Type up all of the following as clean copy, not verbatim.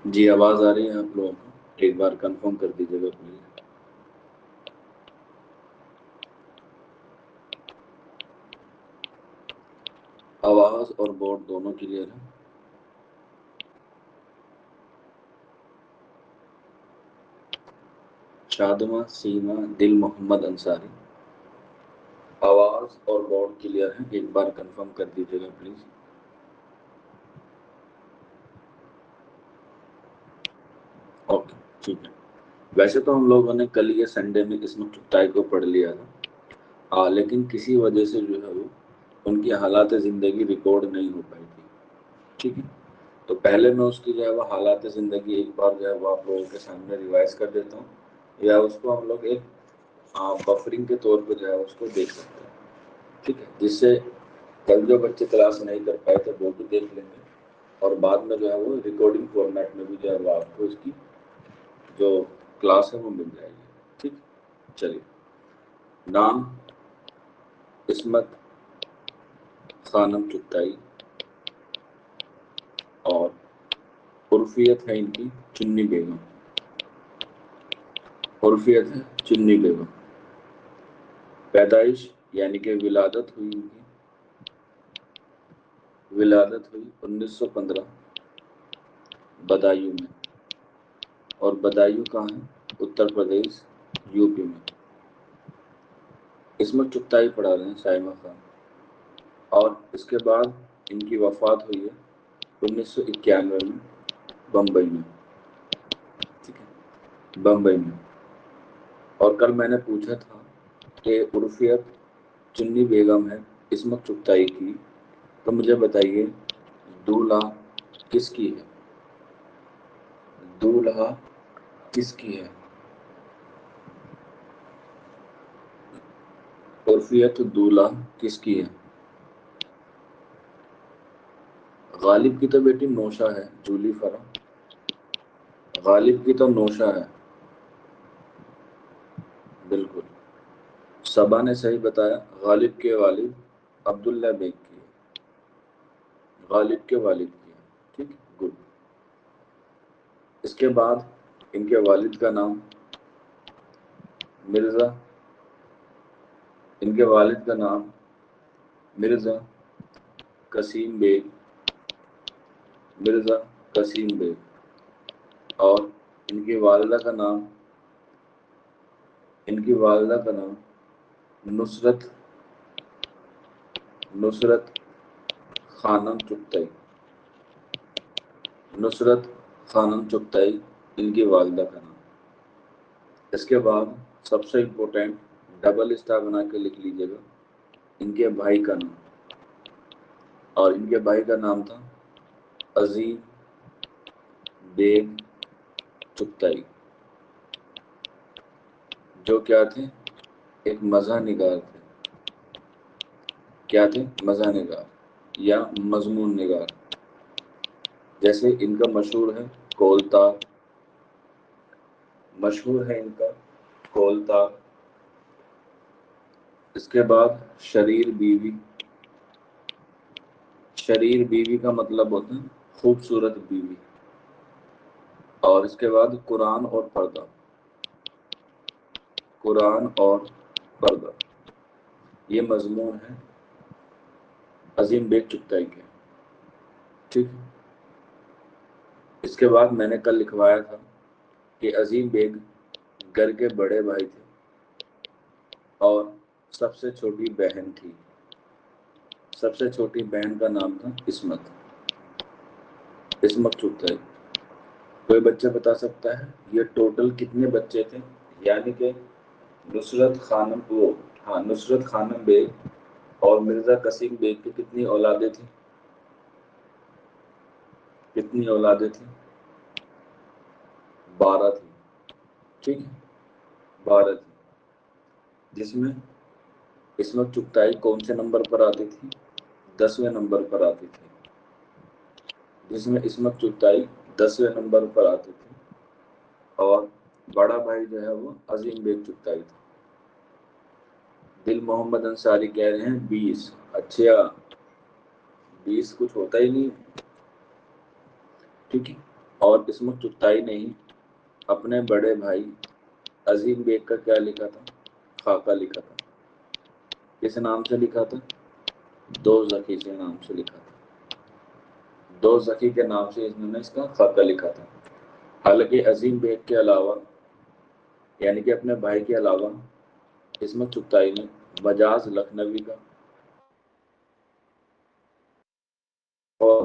جی آواز آ رہی ہے آپ لوگوں کو؟ ایک بار کنفرم کر دیجیے گا پلیز۔ آواز اور بورڈ دونوں کلیئر ہے؟ شادمہ سیما دل محمد انصاری، آواز اور بورڈ کلیئر ہے؟ ایک بار کنفرم کر دیجیے گا پلیز۔ اوکے ٹھیک ہے۔ ویسے تو ہم لوگوں نے کل یہ سنڈے میں اسمت چغتائی کو پڑھ لیا تھا، لیکن کسی وجہ سے جو ہے وہ ان کی حالات زندگی ریکارڈ نہیں ہو پائی تھی، ٹھیک ہے؟ تو پہلے میں اس کی جو ہے وہ حالات زندگی ایک بار جو ہے وہ آپ لوگوں کے سامنے ریوائز کر دیتا ہوں، یا اس کو ہم لوگ ایک بفرنگ کے طور پہ جو ہے اس کو دیکھ سکتے ہیں، ٹھیک ہے؟ جس سے کل جو بچے کلاس نہیں کر پائے تھے وہ بھی دیکھ لیں گے، اور بعد میں جو ہے وہ ریکارڈنگ فارمیٹ میں بھی جو ہے وہ آپ کو اس کی جو کلاس ہے وہ مل جائے گی، ٹھیک؟ چلیے، نام عصمت خانم چغتائی، اور عرفیت ہے ان کی چنی بیگم، عرفیت ہے چنی بیگم۔ پیدائش یعنی کہ ولادت ہوئی ان کی، ولادت ہوئی 1915 بدایوں میں، اور بدایوں کہاں ہے؟ اتر پردیش، یو پی میں۔ عصمت چغتائی پڑھا رہے ہیں سائمہ خان، اور اس کے بعد ان کی وفات ہوئی ہے 1991 میں بمبئی میں، ٹھیک ہے؟ بمبئی میں۔ اور کل میں نے پوچھا تھا کہ عرفیت چنی بیگم ہے عصمت چغتائی کی، تو مجھے بتائیے دولہا کس کی ہے؟ دولہا کس کی ہے؟ عرفیت دولہا کس کی ہے؟ غالب کی تو بیٹی نوشا ہے، جولی فرا، غالب کی تو نوشا ہے، بالکل صبا نے صحیح بتایا، غالب کے والد عبداللہ بیگ کی ہے، غالب کے والد کی ہے، ٹھیک، گڈ۔ اس کے بعد ان کے والد کا نام مرزا، ان کے والد کا نام مرزا قسیم بیگ، مرزا قسیم بیگ، اور ان کی والدہ کا نام، ان کی والدہ کا نام نصرت، نصرت خانم چغتائی، نصرت خانم چغتائی ان کی والدہ کا نام۔ اس کے بعد سب سے امپورٹنٹ ڈبل اسٹار بنا کے لکھ لیجیے گا ان کے بھائی کا نام، اور ان کے بھائی کا نام تھا عظیم بیگ چغتائی، جو کیا تھے؟ ایک مزاح نگار تھے۔ کیا تھے؟ مزاح نگار یا مضمون نگار، جیسے ان کا مشہور ہے کولتار، مشہور ہے ان کا کولتار۔ اس کے بعد شریر بیوی، شریر بیوی کا مطلب ہوتا ہے خوبصورت بیوی، اور اس کے بعد قرآن اور پردہ، قرآن اور پردہ، یہ مضمون ہے عظیم بیگ چغتائی کے، ٹھیک۔ اس کے بعد میں نے کل لکھوایا تھا کہ عظیم بیگ گھر کے بڑے بھائی تھے اور سب سے چھوٹی بہن تھی، سب سے چھوٹی بہن کا نام تھا عصمت، عصمت چغتائی۔ کوئی بچہ بتا سکتا ہے یہ ٹوٹل کتنے بچے تھے؟ یعنی کہ نصرت خانم وہ، ہاں، نصرت خانم بیگ اور مرزا قسیم بیگ کی کتنی اولادیں تھیں؟ کتنی اولادیں تھیں؟ 12 تھی، ٹھیک ہے، 12 تھی، جس میں عصمت چغتائی کون سے نمبر پر آتی تھی؟ 10ویں نمبر پر آتی تھی، جس میں عصمت چغتائی 10ویں نمبر پر آتی تھی، اور بڑا بھائی جو ہے وہ عظیم بیگ چغتائی تھا۔ دل محمد انصاری کہہ رہے ہیں 20، اچھا 20 کچھ ہوتا ہی نہیں، ٹھیک ہے۔ اور اسمت چغتائی نے ہی اپنے بڑے بھائی عظیم بیگ کا کیا لکھا تھا؟ خاکہ لکھا تھا۔ کس نام سے لکھا تھا؟ دوزخی سے نام سے لکھا تھا۔ دوزخی کے نام سے انہوں نے اس کا خاکہ لکھا تھا۔ حالانکہ عظیم بیگ کے علاوہ یعنی کہ اپنے بھائی کے علاوہ اسمت چغتائی نے مجاز لکھنوی کا اور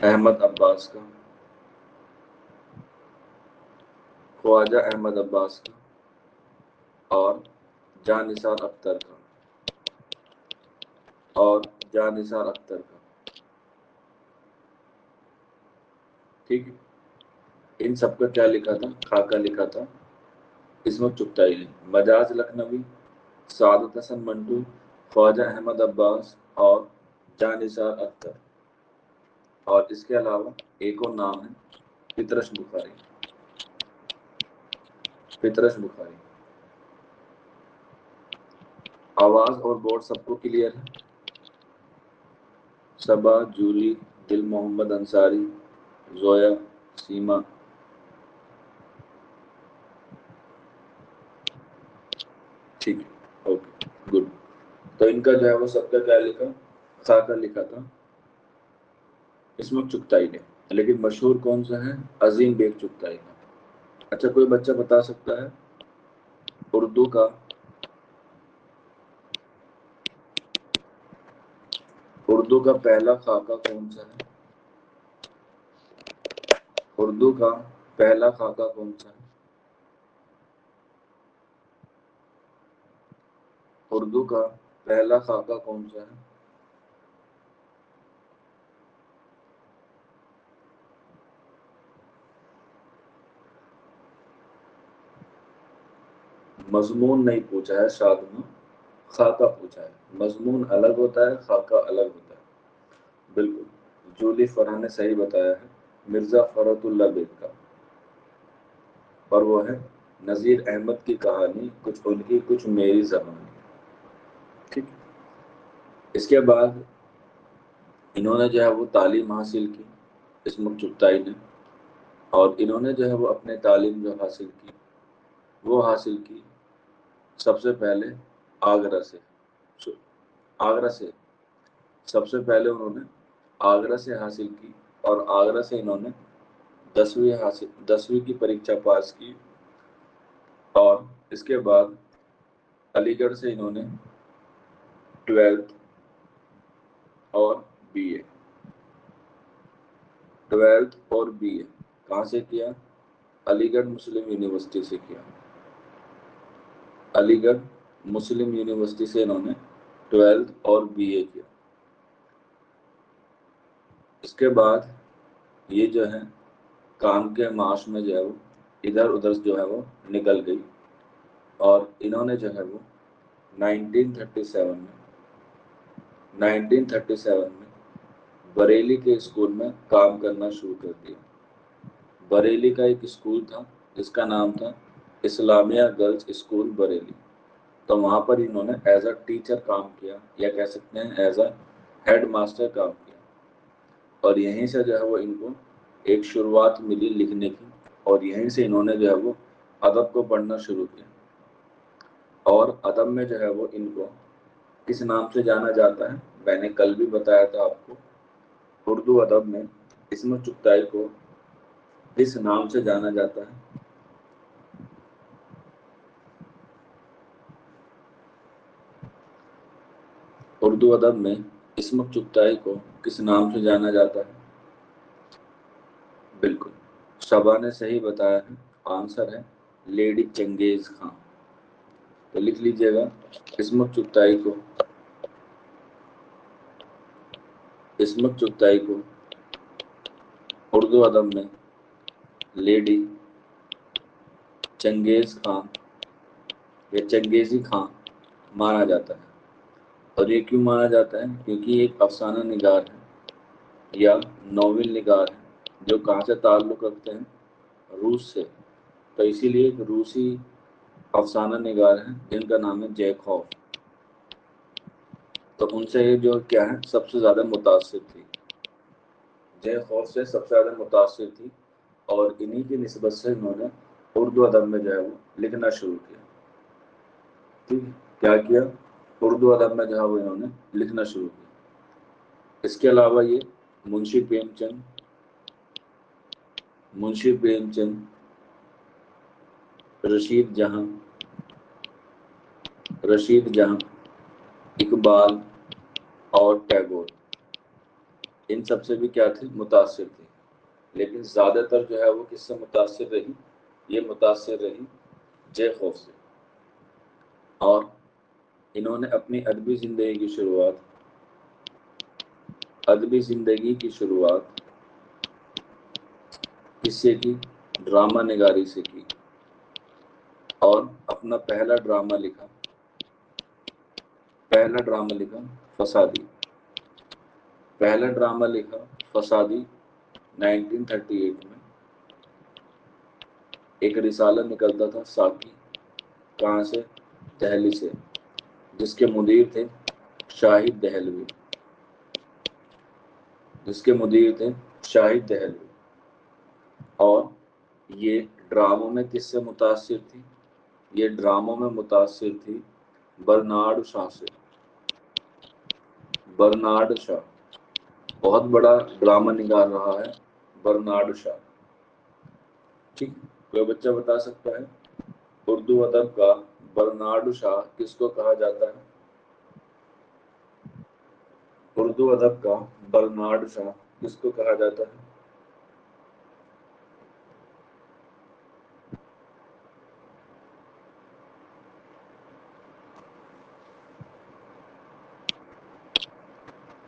احمد عباس کا، خواجہ احمد عباس کا اور جاں نثار اختر کا ٹھیک ہے، ان سب کا کیا لکھا تھا؟ خاکہ لکھا تھا اسمت چغتائی نے۔ مجاز لکھنوی، سعادت حسن منٹو، خواجہ احمد عباس اور جاں نثار اختر، اور اس کے علاوہ ایک اور نام ہے پطرس بخاری۔ پطرس بخاری۔ آواز اور بورڈ سب کو کلیئر ہے؟ صبا، جولی، دل محمد انصاری، زویا، سیما، ٹھیک ہے، اوکے، گڈ۔ تو ان کا جو ہے وہ سب کا کیا لکھا؟ خاکہ لکھا تھا اسمت چغتائی نے، لیکن مشہور کون سا ہے؟ عظیم بیگ چغتائی کا۔ اچھا، کوئی بچہ بتا سکتا ہے اردو کا پہلا خاکہ کون سا ہے؟ اردو کا پہلا خاکہ کون سا ہے؟ اردو کا پہلا خاکہ کون سا ہے؟ مضمون نہیں پوچھا ہے شاد میں، خاکہ پوچھا ہے۔ مضمون الگ ہوتا ہے، خاکہ الگ ہوتا ہے۔ بالکل، جولی فرحان نے صحیح بتایا ہے، مرزا فرحت اللہ بیگ کا، اور وہ ہے نذیر احمد کی کہانی، کچھ ان کی کچھ میری زبانی۔ ٹھیک، اس کے بعد انہوں نے جو ہے وہ تعلیم حاصل کی اسمت چغتائی نے، اور انہوں نے جو ہے وہ اپنے تعلیم جو حاصل کی وہ حاصل کی سب سے پہلے آگرہ سے۔ آگرہ سے سب سے پہلے انہوں نے آگرہ سے حاصل کی، اور آگرہ سے انہوں نے 10ویں کی پریکشا پاس کی، اور اس کے بعد علی گڑھ سے انہوں نے 12 اور بی اے 12 اور بی اے کہاں سے کیا؟ علی گڑھ مسلم یونیورسٹی سے کیا۔ علی گڑھ مسلم یونیورسٹی سے انہوں نے 12 اور بی اے کیا۔ اس کے بعد یہ جو ہے کام کے معاش میں جو ہے وہ ادھر ادھر جو ہے وہ نکل گئی، اور انہوں نے جو ہے وہ 1937 میں بریلی کے اسکول میں کام کرنا شروع کر دیا۔ بریلی کا ایک اسکول تھا جس کا نام تھا اسلامیہ گرلز اسکول بریلی، تو وہاں پر انہوں نے ایز اے ٹیچر کام کیا، یا کہہ سکتے ہیں ایز اے ہیڈ ماسٹر کام کیا، اور یہیں سے جو ہے وہ ان کو ایک شروعات ملی لکھنے کی، اور یہیں سے انہوں نے جو ہے وہ ادب کو پڑھنا شروع کیا، اور ادب میں جو ہے وہ ان کو کس نام سے جانا جاتا ہے؟ میں نے کل بھی بتایا تھا آپ کو، اردو ادب میں اسمت چغتائی کو کس نام سے جانا جاتا ہے؟ اردو ادب میں اسمت چغتائی کو کس نام سے جانا جاتا ہے؟ بالکل، شبا نے صحیح بتایا ہے، آنسر ہے لیڈی چنگیز خان۔ تو لکھ لیجئے گا، اسمت چغتائی کو اردو ادب میں لیڈی چنگیز خان یا چنگیزی خان مانا جاتا ہے، اور یہ کیوں مانا جاتا ہے؟ کیونکہ یہ ایک افسانہ نگار ہے یا ناول نگار ہے، جو کہاں سے تعلق رکھتے ہیں؟ روس سے، تو اسی لیے ایک روسی افسانہ نگار ہیں جن کا نام ہے چیکھوف۔ تو ان سے یہ جو کیا ہے سب سے زیادہ متاثر تھی، جے خوف سے سب سے زیادہ متاثر تھی، اور انہی کی نسبت سے انہوں نے اردو ادب میں جو ہے وہ لکھنا شروع کیا. ٹھیک ہے، کیا کیا؟ اردو ادب میں جو ہے وہ انہوں نے لکھنا شروع کیا. اس کے علاوہ یہ منشی پریم چند، رشید جہاں، اقبال اور ٹیگور، ان سب سے بھی کیا تھے؟ متاثر تھے. لیکن زیادہ تر جو ہے وہ کس سے متاثر رہی؟ یہ متاثر رہی جے خوف سے. اور انہوں نے اپنی ادبی زندگی کی شروعات کس سے کی؟ ڈرامہ نگاری سے کی. اور اپنا پہلا ڈرامہ لکھا فسادی 1938 میں. ایک رسالہ نکلتا تھا ساکی، کہاں سے؟ دہلی سے، جس کے مدیر تھے شاہد دہلوی. اور یہ ڈراموں میں کس سے متاثر تھی؟ یہ ڈراموں میں متاثر تھی برنارڈ شاہ. بہت بڑا ڈرامہ نگار رہا ہے برنارڈ شاہ. ٹھیک، کوئی بچہ بتا سکتا ہے اردو ادب کا برنارڈ شاہ کس کو کہا جاتا ہے؟ اردو ادب کا برنارڈ شاہ کس کو کہا جاتا ہے؟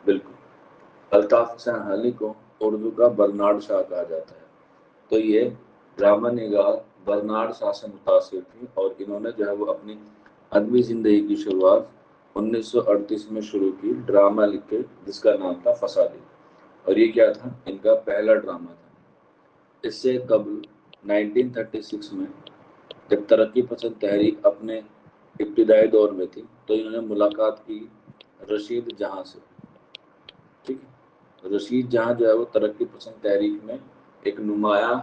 بالکل، الطاف حسین حلی کو اردو کا برنارڈ شاہ کہا جاتا ہے. تو یہ ڈرامہ نگار برنارڈ شاہ سے متاثر تھی، اور انہوں نے جو ہے وہ اپنی ادبی زندگی کی شروعات 1938 میں شروع کی ڈرامہ لکھ کے، جس کا نام تھا فسادی. اور یہ کیا تھا؟ ان کا پہلا ڈرامہ تھا. اس سے قبل 1936 میں جب ترقی پسند تحریک اپنے ابتدائی دور میں تھی تو انہوں نے ملاقات کی رشید جہاں سے. ٹھیک ہے، رشید جہاں جو ہے وہ ترقی پسند تحریک میں ایک نمایاں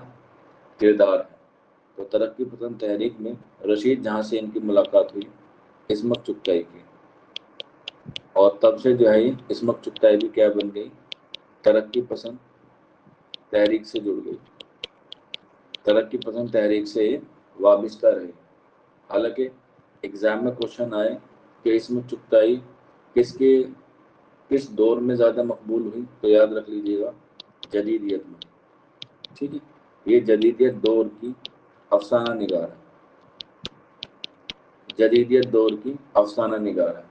کردار ہے. تو ترقی پسند تحریک میں رشید جہاں سے ان کی ملاقات ہوئی عصمت چغتائی کی، اور تب سے جو ہے عصمت چغتائی بھی کیا بن گئی؟ ترقی پسند تحریک سے جڑ گئی، ترقی پسند تحریک سے وابستہ رہی. حالانکہ ایگزام میں کوشچن آئے کہ عصمت چغتائی کس دور میں زیادہ مقبول ہوئی، تو یاد رکھ لیجیے گا جدیدیت میں. ٹھیک ہے، یہ جدیدیت دور کی افسانہ نگار ہے.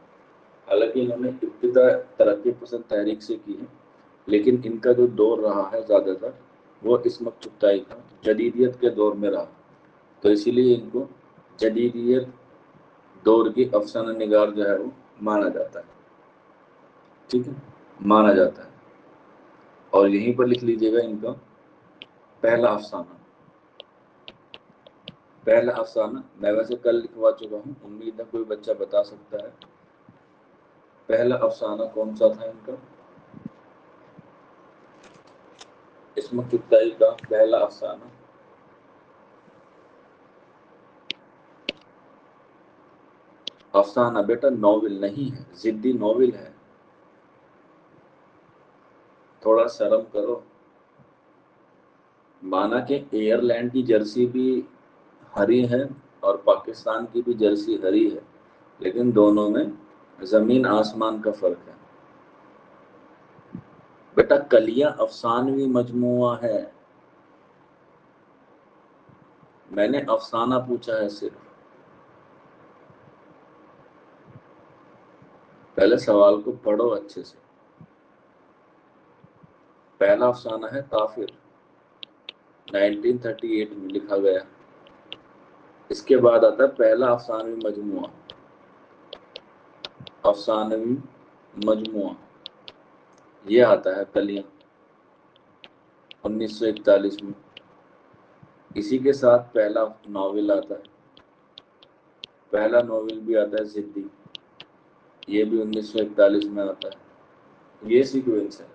حالانکہ انہوں نے ابتدا ترقی پسند تحریک سے کی ہے، لیکن ان کا جو دور رہا ہے زیادہ تر وہ عصمت چغتائی کا جدیدیت کے دور میں رہا. تو اسی لیے ان کو جدیدیت دور کی افسانہ نگار جو ہے وہ مانا جاتا ہے. ٹھیک ہے، مانا جاتا ہے. اور یہیں پر لکھ لیجیے گا ان کا پہلا افسانہ میں ویسے کل لکھوا چکا ہوں، امید ہے کوئی بچہ بتا سکتا ہے پہلا افسانہ کون سا تھا ان کا؟ عصمت چغتائی کا پہلا افسانہ بیٹا ناول نہیں ہے، ضدی ناول ہے. تھوڑا شرم کرو. مانا کہ ایئرلینڈ کی جرسی بھی ہری ہے اور پاکستان کی بھی جرسی ہری ہے، لیکن دونوں میں زمین آسمان کا فرق ہے. بیٹا کلیاں افسانوی مجموعہ ہے، میں نے افسانہ پوچھا ہے صرف. پہلے سوال کو پڑھو اچھے سے. پہلا افسانہ ہے کافر، 1938 میں لکھا گیا. اس کے بعد آتا ہے پہلا افسانوی مجموعہ یہ آتا ہے کلیاں 1941 میں. اسی کے ساتھ پہلا ناول آتا ہے، پہلا ناول بھی آتا ہے ضدی. یہ بھی 1941 میں آتا ہے. یہ سیکوینس ہے.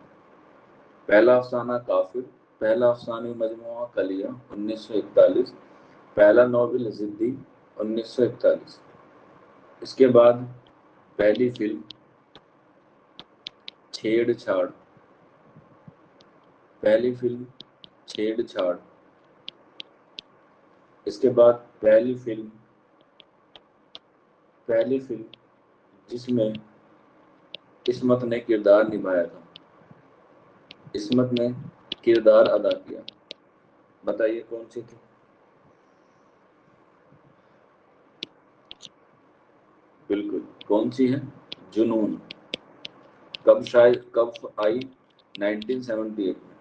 پہلا افسانہ کافر، پہلا افسانوی مجموعہ کلیہ 1941، پہلا ناول ضدی 1941. اس کے بعد پہلی فلم چھیڑ چھاڑ، پہلی فلم چھیڑ چھاڑ. اس کے بعد پہلی فلم جس میں عصمت نے کردار نبھایا تھا، عصمت نے کردار ادا کیا. بتائیے کون سی تھی؟ بالکل. کون سی ہے؟ جنون. کب آئی؟ 1978 میں.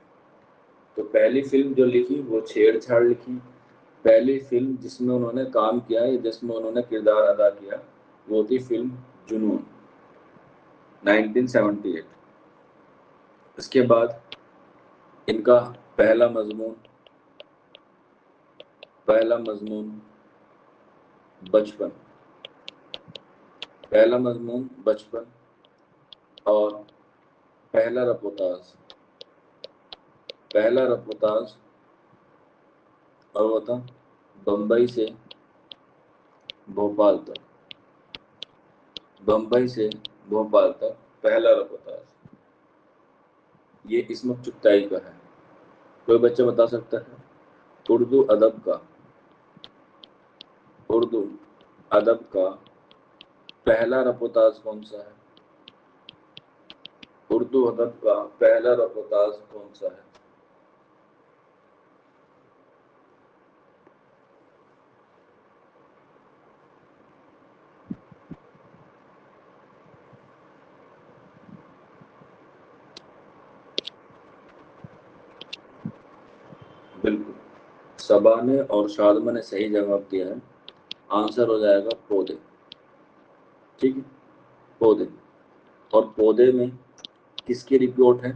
تو پہلی فلم جو لکھی وہ چھیڑ چھاڑ لکھی. پہلی فلم جس میں انہوں نے کام کیا ہے، جس میں انہوں نے کردار ادا کیا، وہ تھی فلم جنون 1978. اس کے بعد ان کا پہلا مضمون بچپن، پہلا مضمون بچپن، اور پہلا رپورتاژ اور وہ تھا بمبئی سے بھوپال تک پہلا رپورتاژ. یہ عصمت چغتائی کا ہے. کوئی بچہ بتا سکتا ہے اردو ادب کا پہلا رپورتاژ کون سا ہے؟ اردو ادب کا پہلا رپورتاژ کون سا ہے؟ بالکل. صبا نے اور شادمہ نے صحیح جواب دیا ہے. آنسر ہو جائے گا پودے. ٹھیک ہے، پودے. اور پودے میں کس کی رپورٹ ہے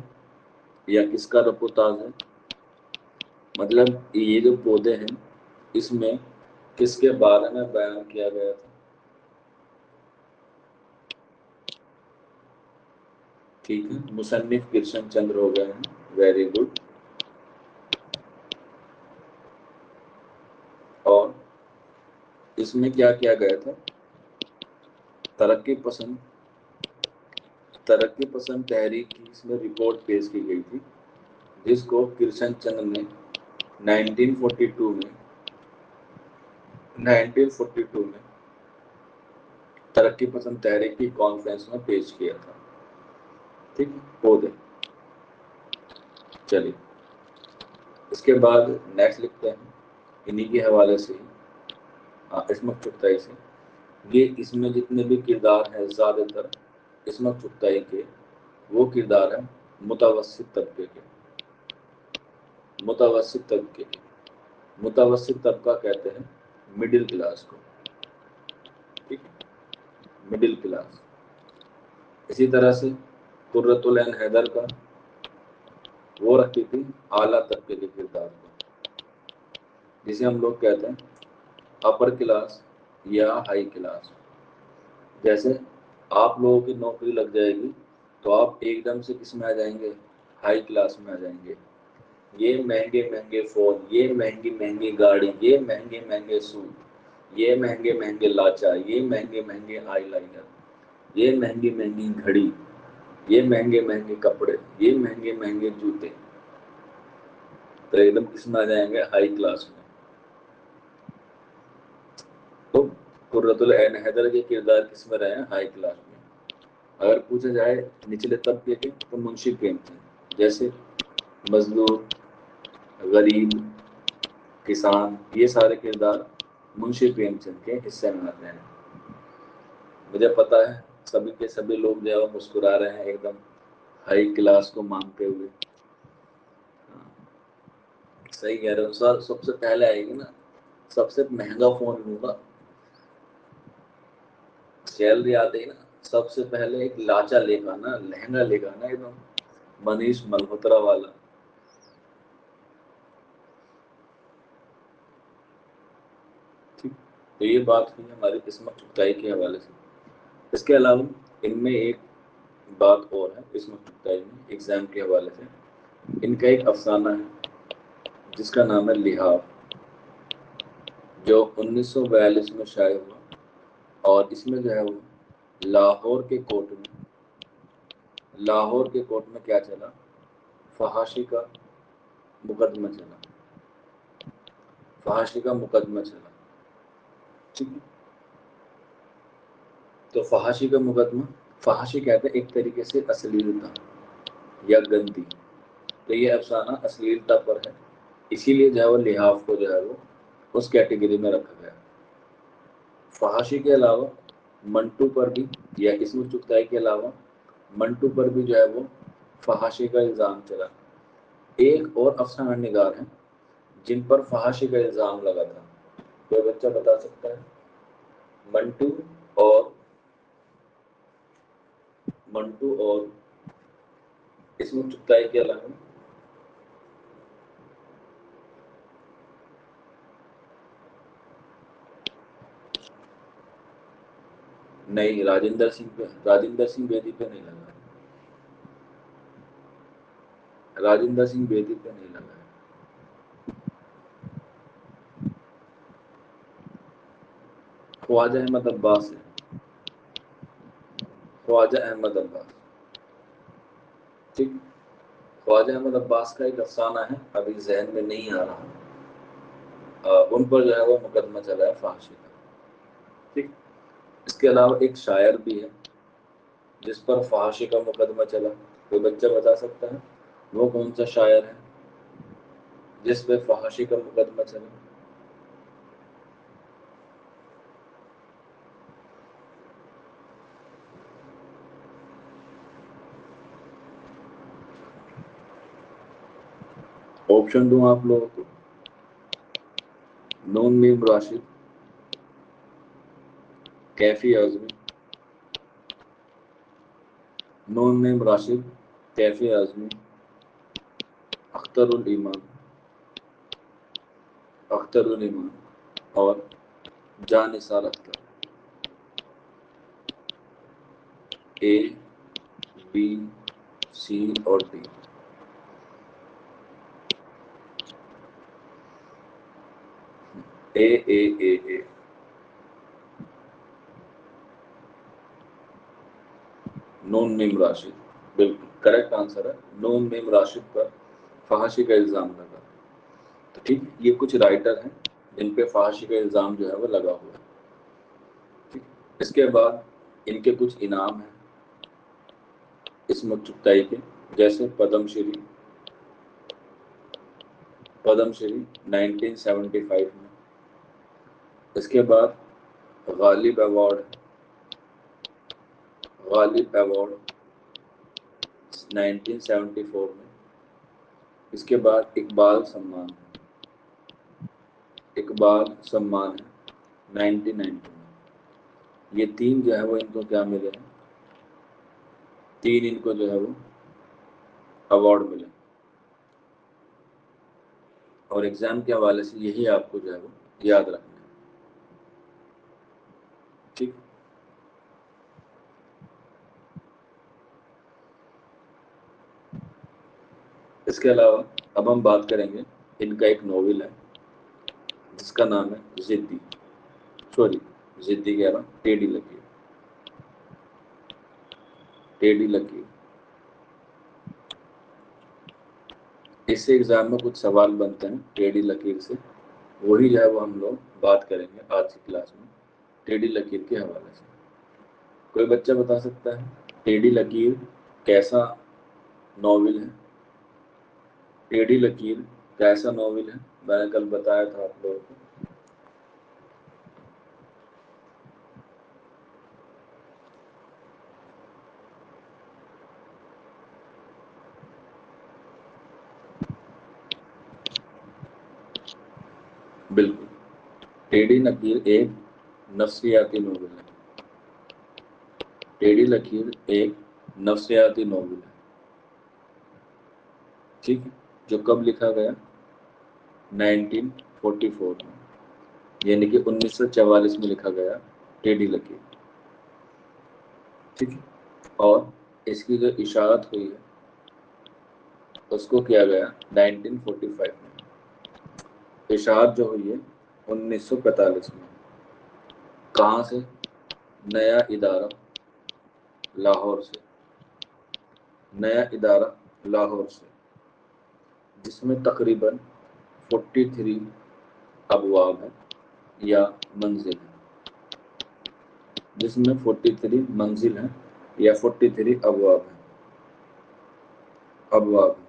یا کس کا رپورتاژ ہے؟ مطلب یہ جو پودے ہیں اس میں کس کے بارے میں بیان کیا گیا تھا؟ ٹھیک ہے، مصنف کرشن چندر ہو گئے ہیں. Very good. اور اس میں کیا کیا گیا تھا؟ ترقی پسند تحریک کی اس میں رپورٹ پیش کی گئی تھی، جس کو کرشن چندر نے 1942 میں ترقی پسند تحریک کی کانفرنس میں پیش کیا تھا. ٹھیک، پودے. چلیے اس کے بعد نیکسٹ لکھتے ہیں انہی کے حوالے سے عصمت چغتائی سے. یہ اس میں جتنے بھی کردار ہیں زیادہ تر عصمت چغتائی کے وہ کردار ہیں متوسط طبقے کے. متوسط طبقہ کہتے ہیں مڈل کلاس کو. ٹھیک ہے، مڈل کلاس. اسی طرح سے قرۃ العین حیدر کا وہ رکھتی تھی اعلیٰ طبقے کے کردار کو، جسے ہم لوگ کہتے ہیں اپر کلاس یا ہائی کلاس. جیسے آپ لوگوں کی نوکری لگ جائے گی تو آپ ایک دم سے کس میں آ جائیں گے؟ ہائی کلاس میں آ جائیں گے. یہ مہنگے فون، یہ مہنگی گاڑی، یہ مہنگے سوٹ، یہ مہنگے لاچا، یہ مہنگے آئی لائنر، یہ مہنگی گھڑی، یہ مہنگے کپڑے، یہ مہنگے جوتے. تو ایک دم کس میں آ جائیں گے؟ ہائی کلاس میں. تو قرۃ العین حیدر کے کردار کس میں رہے ہیں؟ ہائی کلاس میں. اگر پوچھا جائے نچلے طبقے کے تو منشی پریم چند جیسے مزدور، غریب، کسان، یہ سارے کردار منشی پریم چند کے حصے میں آتے ہیں. مجھے پتا ہے سبھی کے سبھی لوگ جو ہے وہ مسکرا رہے ہیں ایک دم ہائی کلاس کو مانتے ہوئے. صحیح کہہ رہے ہو سر. سب سے پہلے آئے گی نا، سب سے مہنگا فون لوں گا. سیلری آتے ہی نا سب سے پہلے ایک لاچا لے گا نا، لہنگا لے گا نا، ایک دم منیش ملہوترا والا. ٹھیک، تو یہ بات ہوئی ہماری عصمت چغتائی کے حوالے سے. اس کے علاوہ ان میں ایک بات اور ہے اس میں ایگزام کے حوالے سے، ان کا ایک افسانہ ہے جس کا نام ہے لحاف، جو 1942 میں شائع ہوا، اور اس میں جو ہے وہ لاہور کے کورٹ میں کیا چلا، فحاشی کا مقدمہ چلا، ٹھیک ہے۔ تو فحاشی کا مقدمہ، فحاشی کہتے ہیں ایک طریقے سے اصلیلتا یا گندی، تو یہ افسانہ اصلیلتا پر ہے، اسی لیے جو ہے وہ لحاف کو جو ہے وہ اس کیٹیگری میں رکھا گیا۔ فحاشی کے علاوہ منٹو پر بھی، یا اسم چغتائی کے علاوہ منٹو پر بھی جو ہے وہ فحاشی کا الزام چلا۔ ایک اور افسانہ نگار ہیں جن پر فحاشی کا الزام لگا تھا، کوئی بچہ بتا سکتا ہے؟ منٹو اور اسم چغتائی کے علاوہ نہیں، راجندر سنگھ بیدی پہ نہیں لگا، راجندر سنگھ بیدی پہ نہیں لگا ہے۔ خواجہ احمد عباس ہے، خواجہ احمد عباس، ٹھیک۔ خواجہ احمد عباس کا ایک افسانہ ہے، ابھی ذہن میں نہیں آ رہا، ان پر جو ہے وہ مقدمہ چلا ہے فحاشی کا، ٹھیک۔ اس کے علاوہ ایک شاعر بھی ہے جس پر فحاشی کا مقدمہ چلا، کوئی بچہ بتا سکتا ہے وہ کون سا شاعر ہے جس پہ فحاشی کا مقدمہ چلا؟ آپشن دوں آپ لوگوں کو؟ نون میم راشد، کیفی اعظمی، نون میم راشد، کیفی اعظمی، اختر الایمان اور جاں نثار اختر۔ اے، بی، سی اور ڈی۔ اے نون میم راشد بالکل کریکٹ آنسر ہے، نون میم راشد پر فحاشی کا الزام لگا، تو ٹھیک، یہ کچھ رائٹر ہیں جن پہ فحاشی کا الزام جو ہے وہ لگا ہوا ہے، ٹھیک۔ اس کے بعد ان کے کچھ انعام ہیں عصمت چغتائی کے، جیسے پدم شری 1975 میں، اس کے بعد غالب ایوارڈ 1974 میں، اس کے بعد اقبال سمان ہے 1990 میں، یہ تین جو ہے وہ ان کو کیا ملے ہیں، تین ان کو جو ہے وہ ایوارڈ ملے، اور ایگزام کے حوالے سے یہی آپ کو جو ہے وہ یاد رکھنا ہے، ٹھیک۔ اس کے علاوہ اب ہم بات کریں گے، ان کا ایک ناول ہے جس کا نام ہے ضدی کہہ رہا ہوں، ٹیڑھی لکیر۔ اس سے ایگزام میں کچھ سوال بنتے ہیں ٹیڑھی لکیر سے، وہی جو ہے وہ ہم لوگ بات کریں گے آج کی کلاس میں ٹیڑھی لکیر کے حوالے سے۔ کوئی بچہ بتا سکتا ہے ٹیڑھی لکیر کیسا ناول ہے؟ ٹیڑھی لکیر کیسا ناول ہے؟ میں نے کل بتایا تھا آپ لوگوں کو، بالکل ٹیڑھی لکیر ایک نفسیاتی ناول ہے، ٹیڑھی لکیر ایک نفسیاتی ناول ہے، ٹھیک ہے، جو کب لکھا گیا؟ 1944 میں، یعنی کہ 1944 میں لکھا گیا ٹیڑھی لکیر، ٹھیک ہے۔ اور اس کی جو اشاعت ہوئی ہے اس کو کیا گیا 1945 میں، اشاعت جو ہوئی ہے 1945 میں۔ کہاں سے؟ نیا ادارہ لاہور سے، نیا ادارہ لاہور سے، جس میں تقریباً 43 ابواب ہیں یا منزل ہیں، جس میں 43 منزل ہیں یا 43 ابواب ہیں، ابواب ہیں،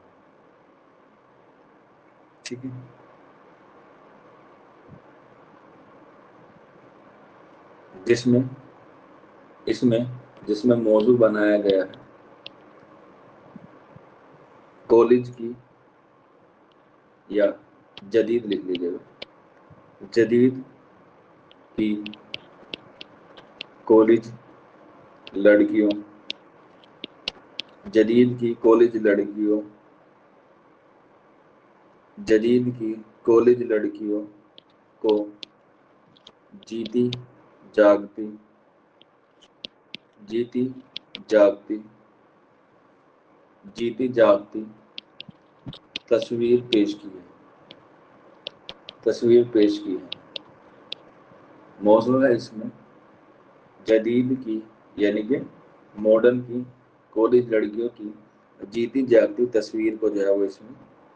ٹھیک ہے۔ جس میں موضوع بنایا گیا ہے کالج کی، یا جدید لکھ لیجیے گا، جدید کی کالج لڑکیوں، جدید کی کالج لڑکیوں، جدید کی کالج لڑکیوں کو جیتی جاگتی جیتی جاگتی جیتی جاگتی تصویر پیش کی ہے، تصویر پیش کی ہے۔ موضوع ہے اس میں جدید کی، یعنی کہ ماڈرن کی کالج لڑکیوں کی جیتی جاگتی تصویر کو جو ہے وہ اس میں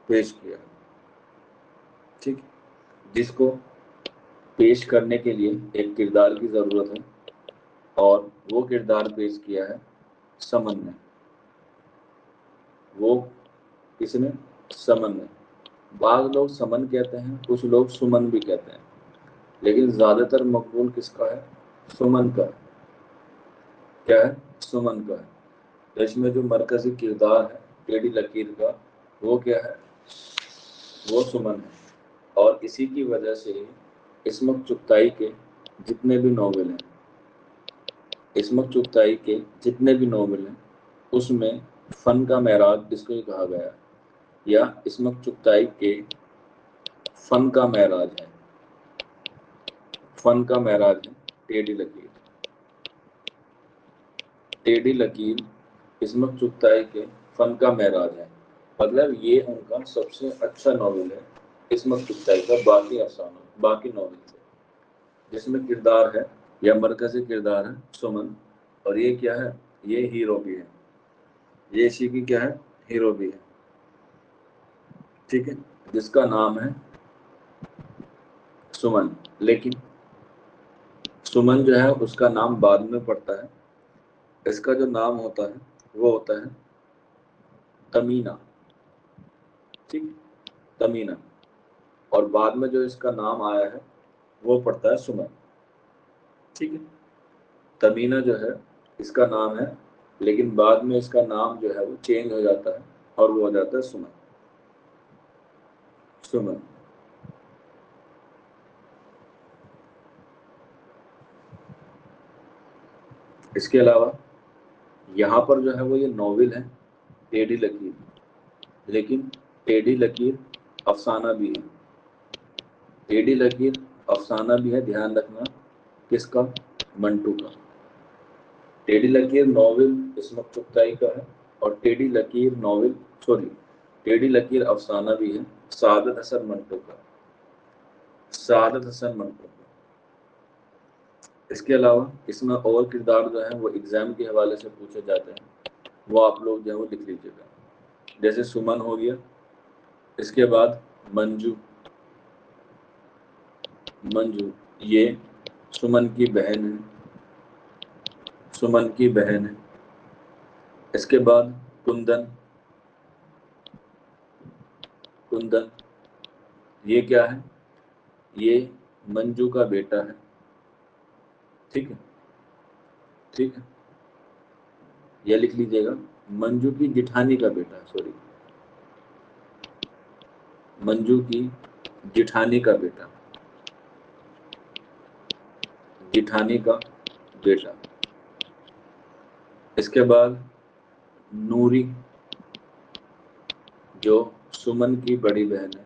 پیش کیا، ٹھیک، جس کو پیش کرنے کے لیے ایک کردار کی ضرورت ہے، اور وہ کردار پیش کیا ہے سمن نے۔ وہ کس نے؟ سمن نے۔ بعض لوگ سمن کہتے ہیں، کچھ لوگ سمن بھی کہتے ہیں، لیکن زیادہ تر مقبول کس کا ہے؟ سمن کا ہے۔ کیا ہے؟ سمن کا ہے۔ تو اس میں جو مرکزی کردار ہے ٹیڑھی لکیر کا، وہ کیا ہے؟ وہ سمن ہے۔ اور اسی کی وجہ سے عصمت چغتائی کے جتنے بھی ناول ہیں، عصمت چغتائی کے جتنے بھی ناول ہیں، اس میں فن کا معراج جس کو کہا گیا، یا عصمت چغتائی کے فن کا معراج ہے، فن کا معراج ہے ٹیڑھی لکیر۔ ٹیڑھی لکیر عصمت چغتائی کے فن کا معراج ہے، مطلب یہ ان کا سب سے اچھا ناول ہے عصمت چغتائی کا، باقی افسانوں، باقی ناول سے، جس میں کردار ہے یا مرکزی کردار ہے سمن، اور یہ کیا ہے؟ یہ ہیرو بھی ہے، یہ اسی کی کیا ہے؟ ہیرو بھی ہے، ٹھیک ہے، جس کا نام ہے سمن۔ لیکن سمن جو ہے اس کا نام بعد میں پڑتا ہے، اس کا جو نام ہوتا ہے وہ ہوتا ہے تمینہ، ٹھیک، تمینہ، اور بعد میں جو اس کا نام آیا ہے وہ پڑتا ہے سمن، ٹھیک ہے۔ تمینہ جو ہے اس کا نام ہے، لیکن بعد میں اس کا نام جو ہے وہ چینج ہو جاتا ہے اور وہ ہو جاتا ہے سمن، سمن۔ اس کے علاوہ یہاں پر جو ہے وہ یہ ناول ہے ٹیڑھی لکیر، لیکن ٹیڑھی لکیر افسانہ بھی ہے، ٹیڑھی لکیر افسانہ بھی ہے، دھیان رکھنا، کس کا؟ منٹو کا۔ ٹیڑھی لکیر ناول عصمت چغتائی کا ہے، اور ٹیڑھی لکیر ناول، ٹیڑھی لکیر افسانہ بھی ہے سعادت حسن منٹو کا، سعادت حسن منٹو کا۔ اس کے علاوہ اس میں اور کردار جو ہیں وہ ایگزام کے حوالے سے پوچھے جاتے ہیں، وہ آپ لوگ جو ہے وہ لکھ لیجیے گا، جیسے سمن ہو گیا، اس کے بعد منجو، منجو یہ سمن کی بہن ہے، سمن کی بہن ہے۔ اس کے بعد کندن، کندن یہ کیا ہے؟ یہ منجو کا بیٹا ہے، ٹھیک ہے، ٹھیک ہے، یہ لکھ لیجیے گا، منجو کی جٹھانی کا بیٹا، منجو کی جٹھانی کا بیٹا، جٹھانی کا بیٹا۔ اس کے بعد نوری جو سمن کی بڑی بہن ہے،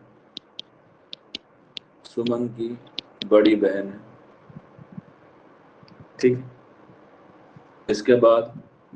سمن کی بڑی بہن ہے، ٹھیک۔ اس کے بعد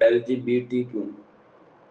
LGBTQ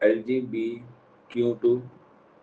LGBTQ2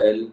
LGBTQP।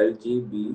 LGB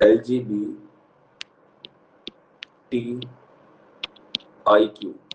LGBTIQ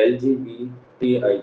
LGBTIQ।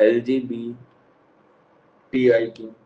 LGBTIQ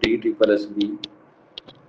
DSSB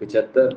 75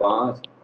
5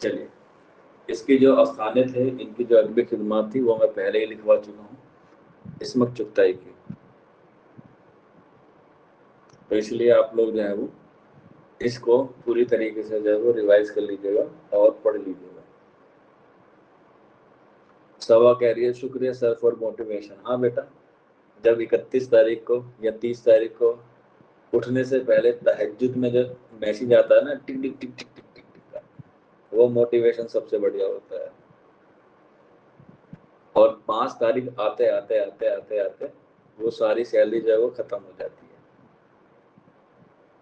چلیے اس کی جو افسانے تھے ان کی جو ادبی خدمات تھی وہ میں پہلے ہی لکھوا چکا ہوں عصمت چغتائی کی، تو اس لیے آپ لوگ جو ہے وہ اس کو پوری طریقے سے جو ہے وہ ریوائز کر لیجیے گا اور پڑھ لیجیے گا۔ سوا کہہ رہی ہے شکریہ سر فار موٹیویشن۔ ہاں بیٹا، جب 31 تاریخ کو یا 30 تاریخ کو اٹھنے سے پہلے تہجد میں جب میسج آتا ہے نا ٹک ٹک ٹک ٹک ٹک ٹک ٹک کا، وہ موٹیویشن سب سے بڑھیا ہوتا ہے۔ اور 5 تاریخ آتے آتے آتے آتے آتے وہ ساری سیلری جو ہے وہ ختم ہو جاتی ہے۔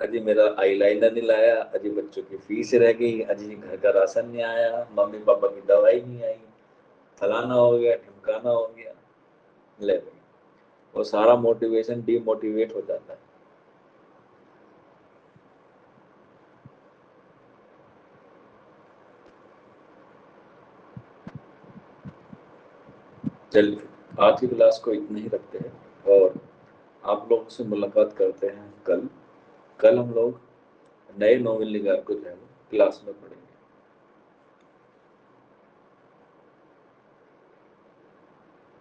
اجی میرا آئی لائنر نہیں لایا، اجی بچوں کی فیس رہ گئی، اجی گھر کا راشن نہیں آیا، ممی پاپا کی دوائی نہیں آئی، فلانا ہو گیا ڈھمکانا ہو گیا، لے بھائی وہ سارا موٹیویشن ڈی موٹیویٹ ہو جاتا ہے۔ چلیے آج کی کلاس کو اتنا ہی رکھتے ہیں اور آپ لوگوں سے ملاقات کرتے ہیں کل۔ کل ہم لوگ نئے ناول نگار کو جو ہے کلاس میں پڑھیں گے۔